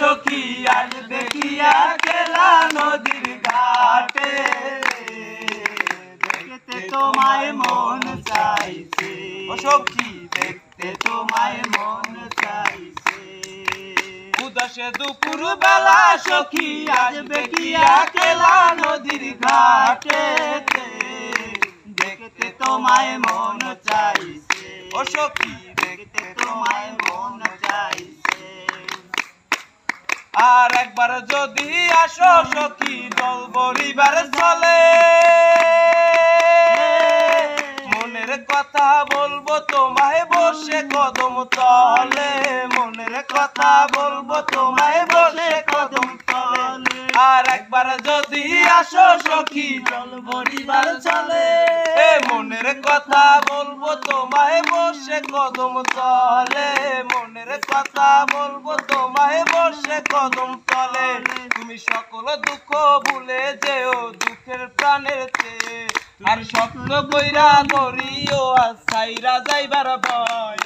সখী আসবে কি একলা নদীর ঘাটে দেখতে তোমায় মন চাইছে ও সখী দেখতে তোমায় মন চাইছে উদাসে দুপুর বেলা সখী আসবে কি একলা নদীর ঘাটে দেখতে তোমায় মন চাইছে ও সখী দেখতে তোমায় মন চাইছে আর একবার যদি আসো সখী দল বরিবার চলে মনের কথা বলবো তোমায় বসে কদম তলে মনের কথা বলবো তোমায় বসে কদম তলে আর একবার যদি আসো সখী দল বরিবার চলে মনের কথা বলবো তোমায় বসে কদম তলে মনের কথা বলবো তোমায় বসে কদম তলে তুমি সকল দুঃখ ভুলে যেও দুঃখের প্রাণের চেয়ে আর স্বপ্ন কইরা করিও আর সাইরা যাইবার ভয়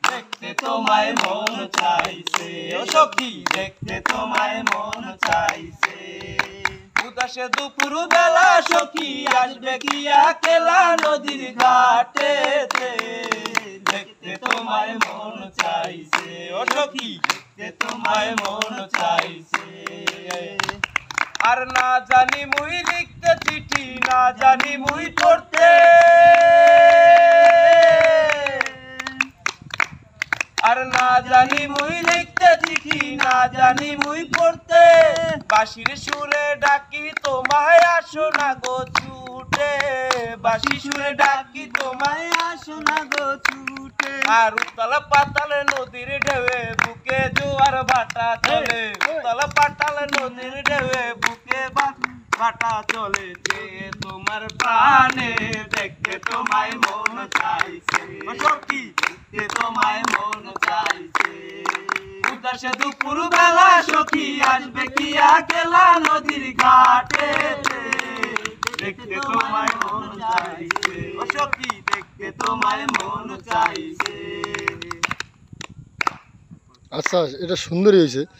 দেখতে তোমায় মন চাইছে ও সখী দেখতে তোমায় মন চাইছে উদাসে দুপুর বেলা সখী আসবে কি একলা নদীর ঘাটে দেখতে তোমায় মন চাইছে ও সখী দেখতে তোমায় মন চাইছে আর না জানি মুই লিখতে চিঠি না জানি মুই পড়তে আর না জানি মুই লিখতে চিঠি না জানি মুই পড়তে বাঁশির সুরে ডাকি তোমায় আসো না গো ছুটে বাঁশির সুরে ডাকি তোমায় আসো না গো ছুটে আর উতল পাতাল নদীর ঢেউয়ে বুকে জোয়ার ভাটা চলে উতল পাতাল নদীর ঢেউয়ে বুকে ভাটা চলে যে তোমার প্রাণে দেখতে তোমায় মন চাইছে ও সখী দেখতে তোমায় মন চাইছে উদাসে দুপুর বেলা সখী আসবে কি একলা নদীর ঘাটে দেখতে তোমায় মন চাইছে ও সখী দেখতে তোমায় মন চাইছে। আচ্ছা, এটা সুন্দরই হয়েছে।